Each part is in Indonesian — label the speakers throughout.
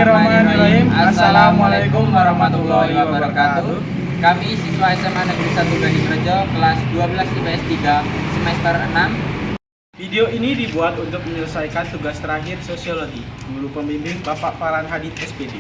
Speaker 1: Bismillahirrahmanirrahim. Assalamualaikum warahmatullahi wabarakatuh.
Speaker 2: Kami siswa SMA Negeri 1 Gadingrejo kelas 12 IPS 3 semester 6.
Speaker 1: Video ini dibuat untuk menyelesaikan tugas terakhir sosiologi. Guru pembimbing Bapak Farhan Hadid SPD.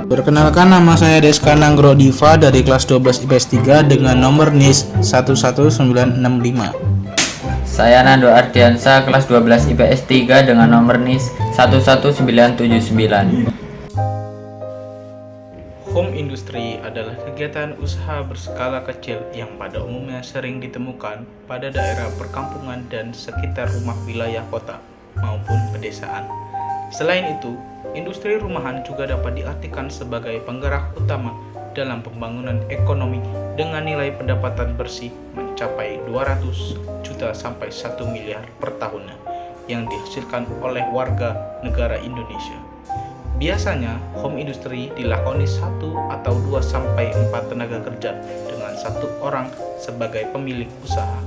Speaker 1: Perkenalkan, nama saya Deska Nanggro Diva dari kelas 12 IPS 3 dengan nomor NIS 11965.
Speaker 2: Saya Nando Ardiansa kelas 12 IPS 3 dengan nomor NIS 11979.
Speaker 1: Home industry adalah kegiatan usaha berskala kecil yang pada umumnya sering ditemukan pada daerah perkampungan dan sekitar rumah wilayah kota maupun pedesaan. Selain itu, industri rumahan juga dapat diartikan sebagai penggerak utama dalam pembangunan ekonomi dengan nilai pendapatan bersih mencapai 200 juta sampai 1 miliar per tahunnya yang dihasilkan oleh warga negara Indonesia. Biasanya, home industry dilakoni 1 atau 2 sampai 4 tenaga kerja dengan 1 orang sebagai pemilik usaha.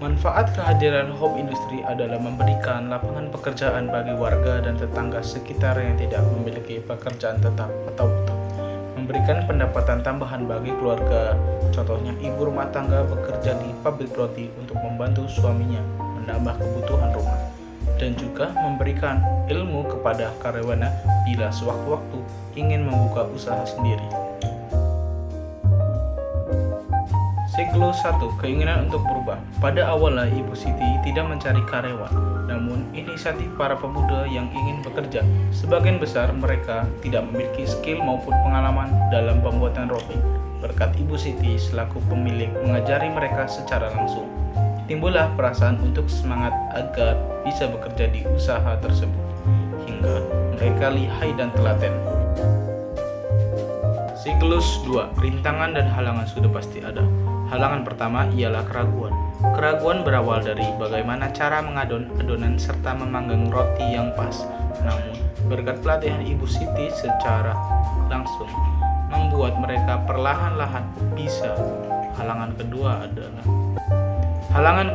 Speaker 1: Manfaat kehadiran home industry adalah memberikan lapangan pekerjaan bagi warga dan tetangga sekitar yang tidak memiliki pekerjaan tetap atau memberikan pendapatan tambahan bagi keluarga. Contohnya, ibu rumah tangga bekerja di pabrik roti untuk membantu suaminya menambah kebutuhan rumah, dan juga memberikan ilmu kepada karyawannya bila sewaktu-waktu ingin membuka usaha sendiri. Siklus 1. Keinginan untuk berubah. Pada awalnya Ibu Siti tidak mencari karyawan, namun inisiatif para pemuda yang ingin bekerja. Sebagian besar mereka tidak memiliki skill maupun pengalaman dalam pembuatan roti. Berkat Ibu Siti selaku pemilik mengajari mereka secara langsung, timbullah perasaan untuk semangat agar bisa bekerja di usaha tersebut, hingga mereka lihai dan telaten. Siklus 2. Rintangan dan halangan sudah pasti ada. Halangan pertama ialah keraguan. Keraguan berawal dari bagaimana cara mengadon adonan serta memanggang roti yang pas. Namun, berkat pelatihan Ibu Siti secara langsung membuat mereka perlahan-lahan bisa. Halangan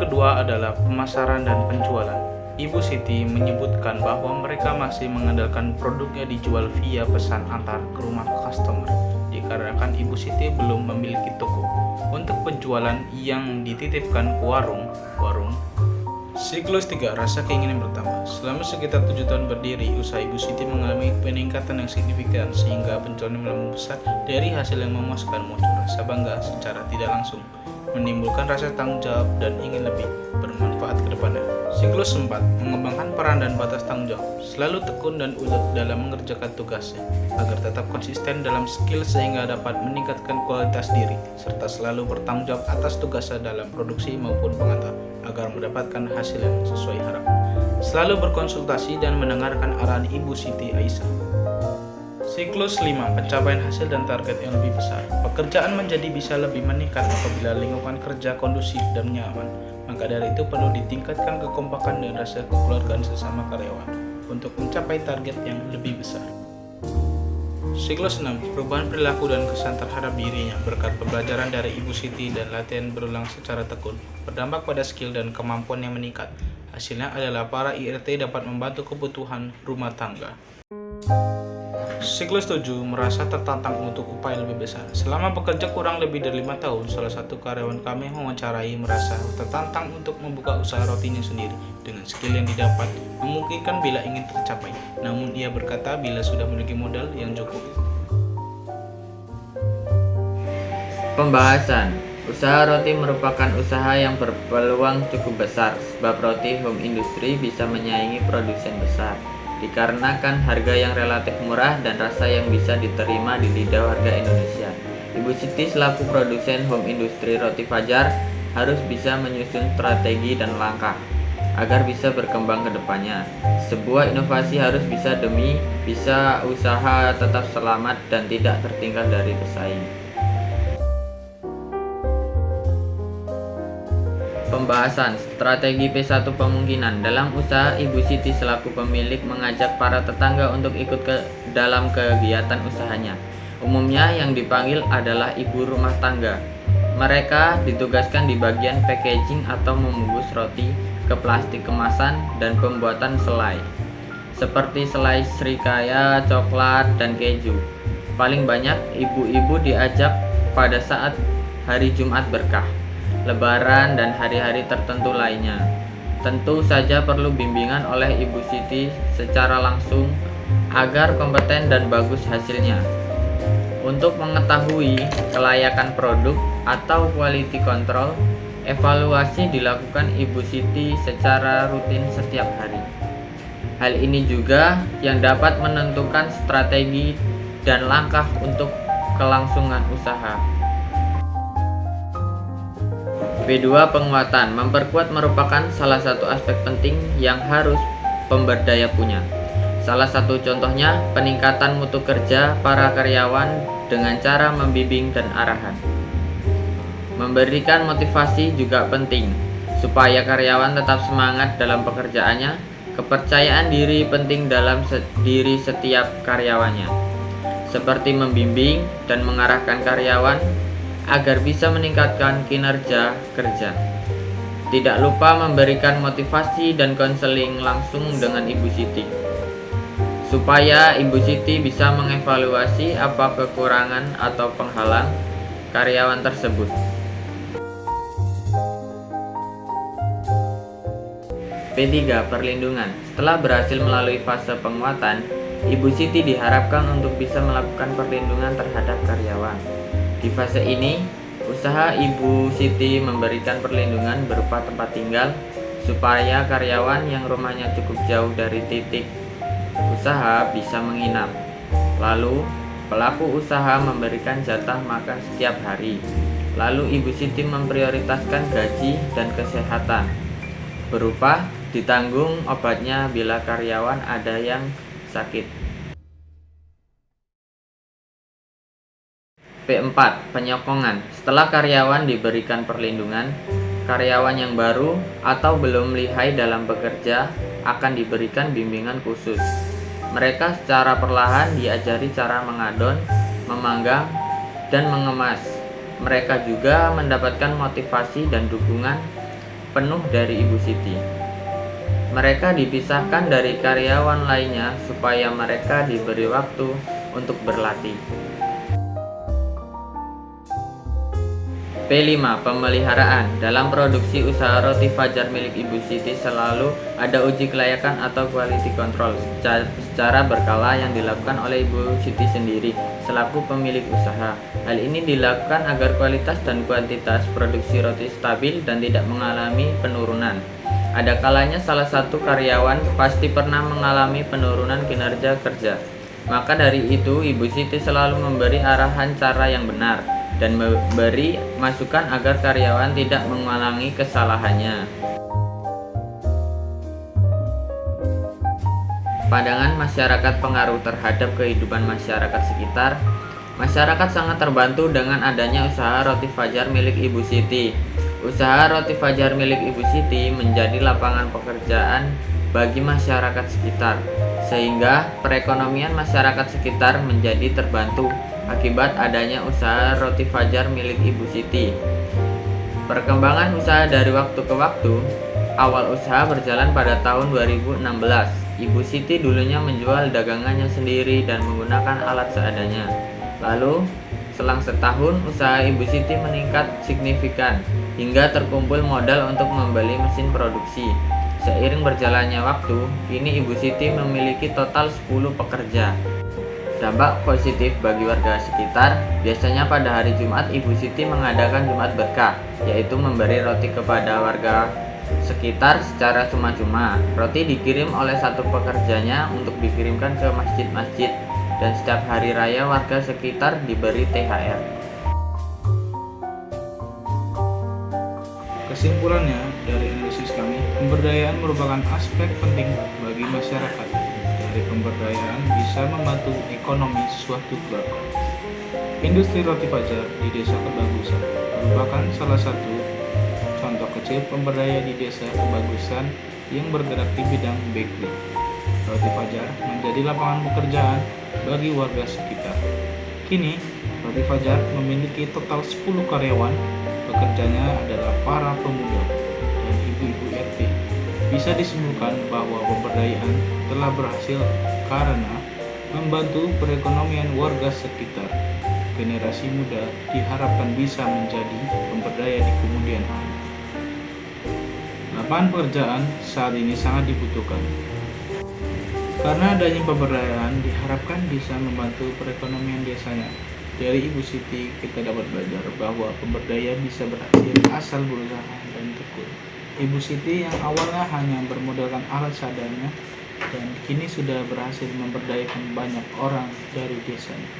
Speaker 1: kedua adalah pemasaran dan penjualan. Ibu Siti menyebutkan bahwa mereka masih mengandalkan produknya dijual via pesan antar ke rumah customer, dikarenakan Ibu Siti belum memiliki toko untuk penjualan yang dititipkan ke warung. Siklus 3. Rasa keinginan bertambah. Selama sekitar 7 tahun berdiri, usaha Ibu Siti mengalami peningkatan yang signifikan sehingga penjualannya melambung besar. Dari hasil yang memuaskan muncul rasa bangga secara tidak langsung, menimbulkan rasa tanggung jawab dan ingin lebih bermanfaat ke depannya. Siklus 4. Mengembangkan peran dan batas tanggung jawab. Selalu tekun dan ulet dalam mengerjakan tugasnya agar tetap konsisten dalam skill sehingga dapat meningkatkan kualitas diri, serta selalu bertanggung jawab atas tugasnya dalam produksi maupun pengantar agar mendapatkan hasil yang sesuai harapan. Selalu berkonsultasi dan mendengarkan arahan Ibu Siti Aisyah. Siklus 5. Pencapaian hasil dan target yang lebih besar. Pekerjaan menjadi bisa lebih meningkat apabila lingkungan kerja kondusif dan nyaman. Maka dari itu perlu ditingkatkan kekompakan dan rasa kekeluargaan sesama karyawan untuk mencapai target yang lebih besar. Siklus 6. Perubahan perilaku dan kesan terhadap dirinya berkat pembelajaran dari Ibu Siti dan latihan berulang secara tekun berdampak pada skill dan kemampuan yang meningkat. Hasilnya adalah para IRT dapat membantu kebutuhan rumah tangga. Siklus 7. Merasa tertantang untuk upaya lebih besar. Selama bekerja kurang lebih dari 5 tahun, salah satu karyawan kami mewawancarai merasa tertantang untuk membuka usaha rotinya sendiri. Dengan skill yang didapat, memungkinkan bila ingin tercapai. Namun ia berkata bila sudah memiliki modal yang cukup.
Speaker 2: Pembahasan. Usaha roti merupakan usaha yang berpeluang cukup besar sebab roti home industry bisa menyaingi produsen besar, dikarenakan harga yang relatif murah dan rasa yang bisa diterima di lidah warga Indonesia. Ibu Siti selaku produsen home industry roti Fajar harus bisa menyusun strategi dan langkah agar bisa berkembang ke depannya. Sebuah inovasi harus bisa demi bisa usaha tetap selamat dan tidak tertinggal dari pesaing. Pembahasan strategi P1 pemungkinan. Dalam usaha, Ibu Siti selaku pemilik mengajak para tetangga untuk ikut ke dalam kegiatan usahanya. Umumnya yang dipanggil adalah ibu rumah tangga. Mereka ditugaskan di bagian packaging atau membungkus roti ke plastik kemasan dan pembuatan selai, seperti selai srikaya, coklat, dan keju. Paling banyak ibu-ibu diajak pada saat hari Jumat berkah, Lebaran, dan hari-hari tertentu lainnya. Tentu saja perlu bimbingan oleh Ibu Siti secara langsung agar kompeten dan bagus hasilnya. Untuk mengetahui kelayakan produk atau quality control, evaluasi dilakukan Ibu Siti secara rutin setiap hari. Hal ini juga yang dapat menentukan strategi dan langkah untuk kelangsungan usaha. P2 penguatan. Memperkuat merupakan salah satu aspek penting yang harus pemberdaya punya. Salah satu contohnya peningkatan mutu kerja para karyawan dengan cara membimbing dan arahan. Memberikan motivasi juga penting supaya karyawan tetap semangat dalam pekerjaannya. Kepercayaan diri penting dalam diri setiap karyawannya, seperti membimbing dan mengarahkan karyawan agar bisa meningkatkan kinerja kerja. Tidak lupa memberikan motivasi dan konseling langsung dengan Ibu Siti, supaya Ibu Siti bisa mengevaluasi apa kekurangan atau penghalang karyawan tersebut. P3 perlindungan. Setelah berhasil melalui fase penguatan, Ibu Siti diharapkan untuk bisa melakukan perlindungan terhadap karyawan. Di fase ini, usaha Ibu Siti memberikan perlindungan berupa tempat tinggal supaya karyawan yang rumahnya cukup jauh dari titik usaha bisa menginap. Lalu, pelaku usaha memberikan jatah makan setiap hari. Lalu Ibu Siti memprioritaskan gaji dan kesehatan, berupa ditanggung obatnya bila karyawan ada yang sakit. P4 penyokongan. Setelah karyawan diberikan perlindungan, karyawan yang baru atau belum lihai dalam bekerja akan diberikan bimbingan khusus. Mereka secara perlahan diajari cara mengadon, memanggang, dan mengemas. Mereka juga mendapatkan motivasi dan dukungan penuh dari Ibu Siti. Mereka dipisahkan dari karyawan lainnya supaya mereka diberi waktu untuk berlatih. P5 pemeliharaan. Dalam produksi usaha roti fajar milik Ibu Siti selalu ada uji kelayakan atau quality control secara berkala yang dilakukan oleh Ibu Siti sendiri selaku pemilik usaha. Hal ini dilakukan agar kualitas dan kuantitas produksi roti stabil dan tidak mengalami penurunan. Ada kalanya salah satu karyawan pasti pernah mengalami penurunan kinerja kerja. Maka dari itu Ibu Siti selalu memberi arahan cara yang benar dan memberi masukan agar karyawan tidak mengulangi kesalahannya. Pandangan masyarakat pengaruh terhadap kehidupan masyarakat sekitar. Masyarakat sangat terbantu dengan adanya usaha roti fajar milik Ibu Siti. Usaha roti fajar milik Ibu Siti menjadi lapangan pekerjaan bagi masyarakat sekitar, sehingga perekonomian masyarakat sekitar menjadi terbantu akibat adanya usaha roti fajar milik Ibu Siti. Perkembangan usaha dari waktu ke waktu. Awal usaha berjalan pada tahun 2016. Ibu Siti dulunya menjual dagangannya sendiri dan menggunakan alat seadanya. Lalu, selang setahun usaha Ibu Siti meningkat signifikan hingga terkumpul modal untuk membeli mesin produksi. Seiring berjalannya waktu, kini Ibu Siti memiliki total 10 pekerja. Dampak positif bagi warga sekitar. Biasanya pada hari Jumat Ibu Siti mengadakan Jumat Berkah, yaitu memberi roti kepada warga sekitar secara cuma-cuma. Roti dikirim oleh satu pekerjanya untuk dikirimkan ke masjid-masjid, dan setiap hari raya warga sekitar diberi THR.
Speaker 1: Kesimpulannya dari analisis kami, pemberdayaan merupakan aspek penting bagi masyarakat. Dari pemberdayaan bisa membantu ekonomi suatu keluarga. Industri roti fajar di Desa Kebagusan merupakan salah satu contoh kecil hasil pemberdayaan di desa kebagusan yang bergerak di bidang bakery. Roti Fajar menjadi lapangan pekerjaan bagi warga sekitar. Kini, Roti Fajar memiliki total 10 karyawan. Pekerjanya adalah para pemuda dan ibu-ibu RT. Bisa disimpulkan bahwa pemberdayaan telah berhasil karena membantu perekonomian warga sekitar. Generasi muda diharapkan bisa menjadi pemberdaya di kemudian hari. Lapangan pekerjaan saat ini sangat dibutuhkan. Karena adanya pemberdayaan diharapkan bisa membantu perekonomian desanya. Dari Ibu Siti kita dapat belajar bahwa pemberdayaan bisa berhasil asal berusaha dan tekun. Ibu Siti yang awalnya hanya bermodalkan alat seadanya dan kini sudah berhasil memberdayakan banyak orang dari desanya.